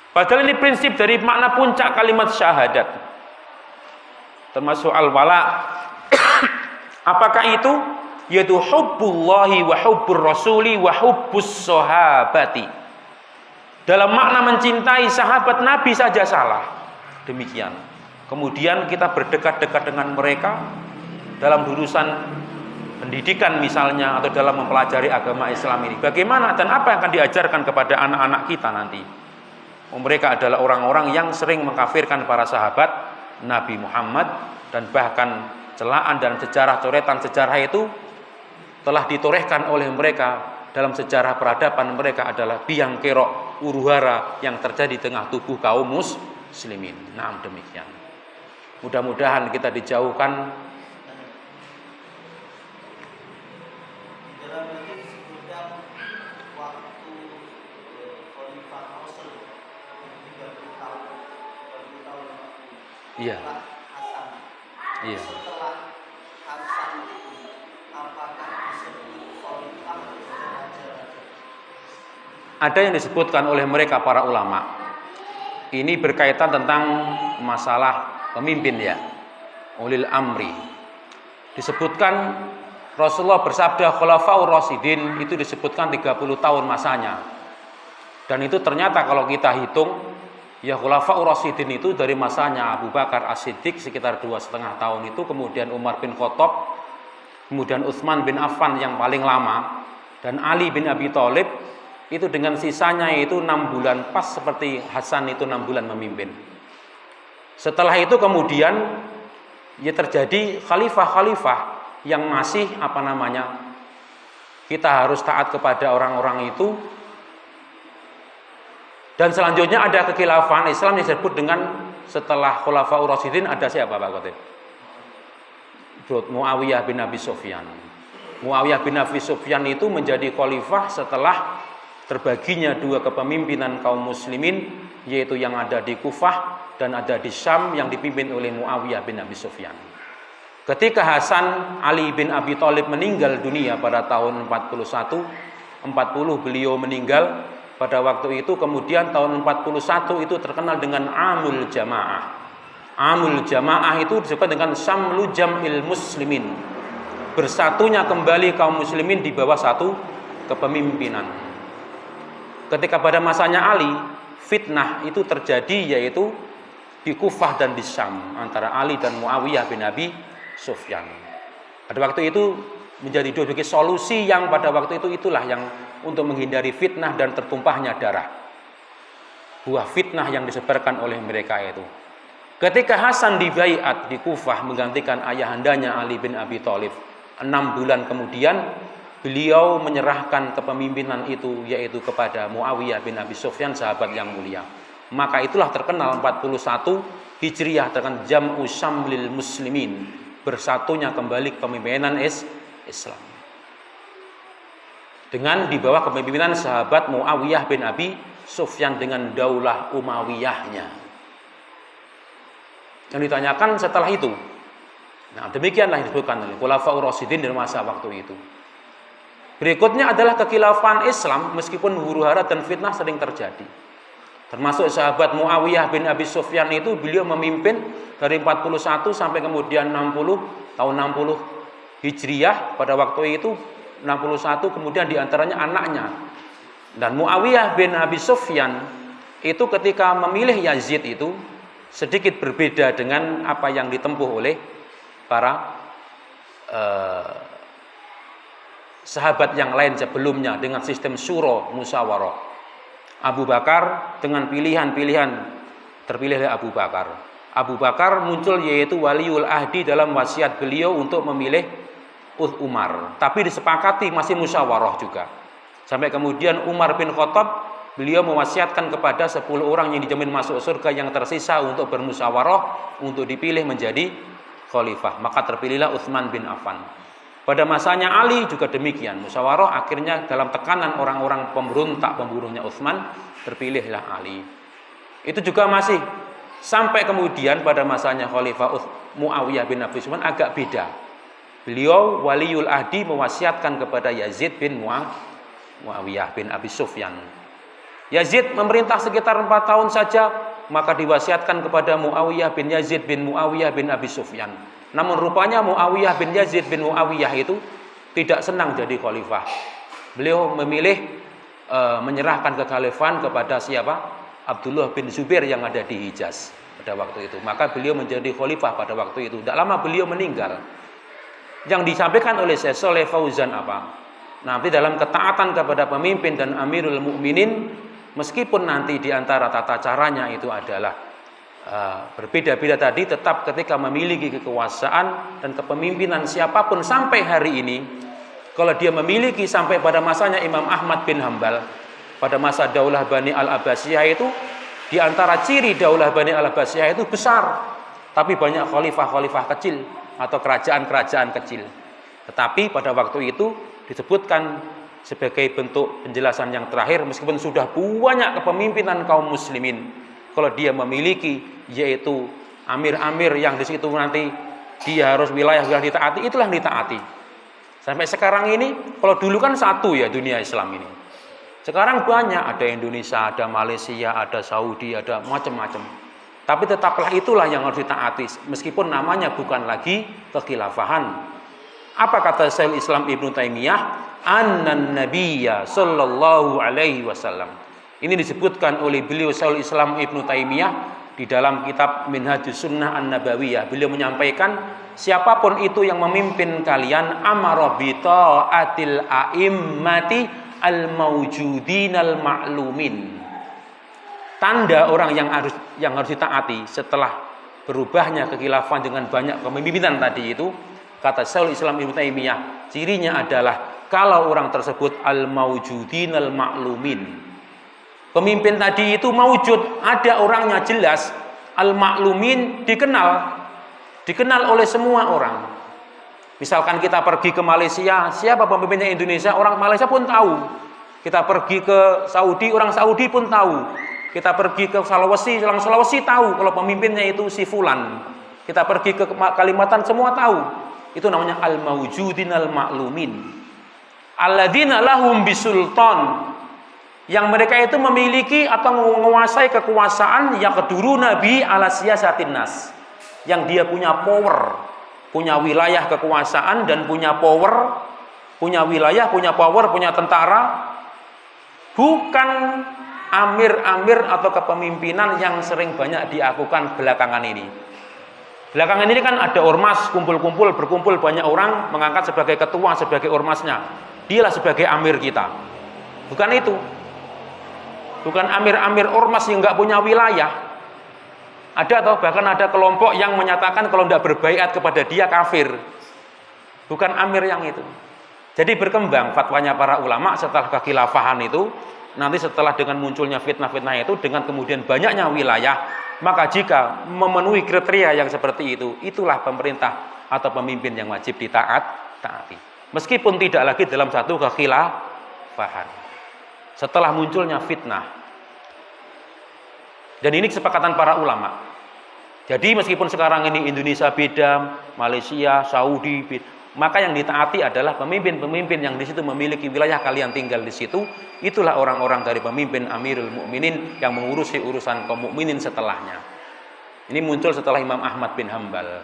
Padahal ini prinsip dari makna puncak kalimat syahadat, termasuk al-wala. Apakah itu? Yaitu hubbullahi wa hubbur rasuli wa hubbus sahabati. Dalam makna mencintai sahabat Nabi saja salah. Demikian. Kemudian kita berdekat-dekat dengan mereka dalam urusan pendidikan misalnya, atau dalam mempelajari agama Islam ini. Bagaimana dan apa yang akan diajarkan kepada anak-anak kita nanti? Mereka adalah orang-orang yang sering mengkafirkan para sahabat Nabi Muhammad, dan bahkan celaan dan sejarah, coretan sejarah itu telah ditorehkan oleh mereka dalam sejarah peradaban mereka adalah biang kerok, huru-hara yang terjadi di tengah tubuh kaum muslimin. Nah, demikian. Mudah-mudahan kita dijauhkan Iya. Iya. Ada yang disebutkan oleh mereka para ulama. Ini berkaitan tentang masalah pemimpin, ya. Ulil amri. Disebutkan Rasulullah bersabda khulafaur rasyidin, itu disebutkan 30 tahun masanya. Dan itu ternyata kalau kita hitung, ya, khulafaur rasyidin itu dari masanya Abu Bakar As-Siddiq sekitar 2,5 tahun itu, kemudian Umar bin Khattab, kemudian Utsman bin Affan yang paling lama, dan Ali bin Abi Thalib itu dengan sisanya itu 6 bulan, pas seperti Hasan itu 6 bulan memimpin. Setelah itu kemudian ya terjadi khalifah-khalifah yang masih kita harus taat kepada orang-orang itu. Dan selanjutnya ada kekhilafan Islam yang disebut dengan setelah Khulafaur Rasyidin ada siapa Pak Khotib? Muawiyah bin Abi Sufyan. Muawiyah bin Abi Sufyan itu menjadi khalifah setelah terbaginya 2 kepemimpinan kaum muslimin, yaitu yang ada di Kufah dan ada di Syam yang dipimpin oleh Muawiyah bin Abi Sufyan. Ketika Hasan Ali bin Abi Thalib meninggal dunia pada tahun 40 beliau meninggal. Pada waktu itu kemudian tahun 41 itu terkenal dengan Amul Jamaah. Amul Jamaah itu disebut dengan Syamlu Jam'il Muslimin. Bersatunya kembali kaum muslimin di bawah satu kepemimpinan. Ketika pada masanya Ali, fitnah itu terjadi yaitu di Kufah dan di Syam antara Ali dan Muawiyah bin Abi Sufyan. Pada waktu itu menjadi dua solusi yang pada waktu itu itulah yang untuk menghindari fitnah dan tertumpahnya darah. Buah fitnah yang disebarkan oleh mereka itu. Ketika Hasan dibaiat di Kufah menggantikan ayahandanya Ali bin Abi Thalib, 6 bulan kemudian beliau menyerahkan kepemimpinan itu yaitu kepada Muawiyah bin Abi Sufyan, sahabat yang mulia. Maka itulah terkenal 41 Hijriah dengan Jam'u Syamlil Muslimin, bersatunya kembali kepemimpinan Islam. Dengan di bawah kepemimpinan sahabat Muawiyah bin Abi Sufyan dengan daulah Umayyahnya. Yang ditanyakan setelah itu. Nah, demikianlah yang disebutkan oleh Khulafaur Rasyidin di masa waktu itu. Berikutnya adalah kekhilafan Islam meskipun huru-hara dan fitnah sering terjadi. Termasuk sahabat Muawiyah bin Abi Sufyan itu beliau memimpin dari 41 sampai kemudian 60 tahun 60 Hijriah pada waktu itu 61 kemudian diantaranya anaknya. Dan Muawiyah bin Abi Sufyan itu ketika memilih Yazid itu sedikit berbeda dengan apa yang ditempuh oleh para sahabat yang lain sebelumnya dengan sistem syuro musyawarah. Abu Bakar dengan pilihan-pilihan terpilih oleh Abu Bakar. Abu Bakar muncul yaitu waliul ahdi dalam wasiat beliau untuk memilih Umar. Tapi disepakati masih musyawarah juga. Sampai kemudian Umar bin Khattab beliau mewasiatkan kepada 10 orang yang dijamin masuk surga yang tersisa untuk bermusyawarah untuk dipilih menjadi khalifah. Maka terpilihlah Utsman bin Affan. Pada masanya Ali juga demikian. Musyawarah akhirnya dalam tekanan orang-orang pemberontak pembunuhnya Utsman terpilihlah Ali. Itu juga masih sampai kemudian pada masanya Khalifah Muawiyah bin Abi Sufyan agak beda. Beliau waliul ahdi mewasiatkan kepada Yazid bin Muawiyah bin Abi Sufyan. Yazid memerintah sekitar 4 tahun saja, maka diwasiatkan kepada Muawiyah bin Yazid bin Muawiyah bin Abi Sufyan. Namun rupanya Muawiyah bin Yazid bin Muawiyah itu tidak senang jadi khalifah. Beliau memilih menyerahkan kekhalifahan kepada siapa? Abdullah bin Zubair yang ada di Hijaz pada waktu itu. Maka beliau menjadi khalifah pada waktu itu. Tidak lama beliau meninggal. Yang disampaikan oleh Syekh Shalih Fauzan apa? Nanti dalam ketaatan kepada pemimpin dan Amirul Mukminin, meskipun nanti di antara tata caranya itu adalah berbeda-beda tadi, tetap ketika memiliki kekuasaan dan kepemimpinan siapapun sampai hari ini, kalau dia memiliki sampai pada masanya Imam Ahmad bin Hambal, pada masa Daulah Bani Al-Abbasiyah itu, di antara ciri Daulah Bani Al-Abbasiyah itu besar, tapi banyak khalifah-khalifah kecil atau kerajaan-kerajaan kecil. Tetapi pada waktu itu disebutkan sebagai bentuk penjelasan yang terakhir, meskipun sudah banyak kepemimpinan kaum muslimin, kalau dia memiliki yaitu amir-amir yang di situ nanti dia harus wilayah ditaati, itulah ditaati. Sampai sekarang ini, kalau dulu kan satu ya dunia Islam ini. Sekarang banyak, ada Indonesia, ada Malaysia, ada Saudi, ada macam-macam. Tapi tetaplah itulah yang harus ditaati, meskipun namanya bukan lagi kekhilafahan. Apa kata Syekhul Islam Ibnu Taimiyah? Annan Nabiyya sallallahu alaihi wasallam. Ini disebutkan oleh beliau Syekhul Islam Ibnu Taimiyah di dalam kitab Minhajus Sunnah An-Nabawiyah. Beliau menyampaikan, siapapun itu yang memimpin kalian amara bi ta'atil a'immati al-mawjudin al-ma'lumin. Tanda orang yang harus ditaati setelah berubahnya kekhilafan dengan banyak kepemimpinan tadi itu, kata Syekhul Islam Ibnu Taimiyah, cirinya adalah kalau orang tersebut al-mawjudin al-ma'lumin. Pemimpin tadi itu mawujud, ada orangnya jelas, al-ma'lumin dikenal oleh semua orang. Misalkan kita pergi ke Malaysia, siapa pemimpinnya Indonesia, orang Malaysia pun tahu. Kita pergi ke Saudi, orang Saudi pun tahu. Kita pergi ke Sulawesi, orang Sulawesi tahu kalau pemimpinnya itu si fulan. Kita pergi ke Kalimantan, semua tahu. Itu namanya al-mawjudin al-ma'lumin. Alladzina lahum bisultan, yang mereka itu memiliki atau menguasai kekuasaan yang keduru Nabi ala siyasatin nas, yang dia punya power, punya wilayah kekuasaan dan punya power punya wilayah, punya power, punya tentara. Bukan amir-amir atau kepemimpinan yang sering banyak dilakukan belakangan ini. Belakangan ini kan ada ormas, berkumpul banyak orang, mengangkat sebagai ketua, sebagai ormasnya. Dialah sebagai amir kita. Bukan itu. Bukan amir-amir ormas yang nggak punya wilayah. Ada atau bahkan ada kelompok yang menyatakan kalau tidak berbaiat kepada dia kafir. Bukan amir yang itu. Jadi berkembang fatwanya para ulama setelah kekhilafahan itu, nanti setelah dengan munculnya fitnah-fitnah itu, dengan kemudian banyaknya wilayah, maka jika memenuhi kriteria yang seperti itu, itulah pemerintah atau pemimpin yang wajib taati. Meskipun tidak lagi dalam satu kekhilafahan. Setelah munculnya fitnah. Dan ini kesepakatan para ulama. Jadi meskipun sekarang ini Indonesia beda, Malaysia, Saudi beda, maka yang ditaati adalah pemimpin-pemimpin yang di situ memiliki wilayah, kalian tinggal di situ. Itulah orang-orang dari pemimpin Amirul Mukminin yang mengurusi urusan kaum mukminin setelahnya. Ini muncul setelah Imam Ahmad bin Hambal.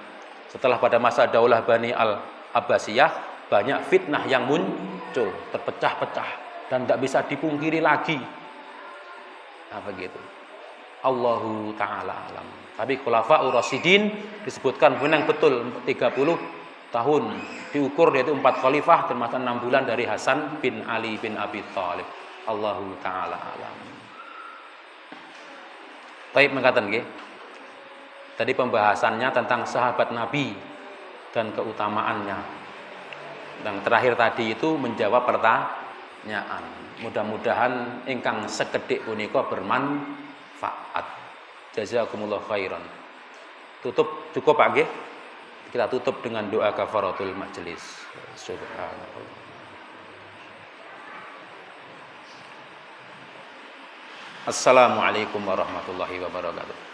Setelah pada masa Daulah Bani Al-Abbasiyah, banyak fitnah yang muncul, terpecah-pecah dan tidak bisa dipungkiri lagi. Nah, begitu. Allahu ta'ala alam. Tapi Khulafaur Rasyidin disebutkan menang betul 30 tahun diukur, yaitu 4 khalifah termasuk 6 bulan dari Hasan bin Ali bin Abi Thalib. Allahu ta'ala alam. Baik, mengatakan nggih. Tadi pembahasannya tentang sahabat Nabi dan keutamaannya. Dan terakhir tadi itu menjawab pertanyaan. Mudah-mudahan ingkang sekedhik punika bermanfaat. Jazakumullah khairan. Tutup cukup Pak nggih? Kita tutup dengan doa kafaratul majelis. Subhanallah. Assalamualaikum warahmatullahi wabarakatuh.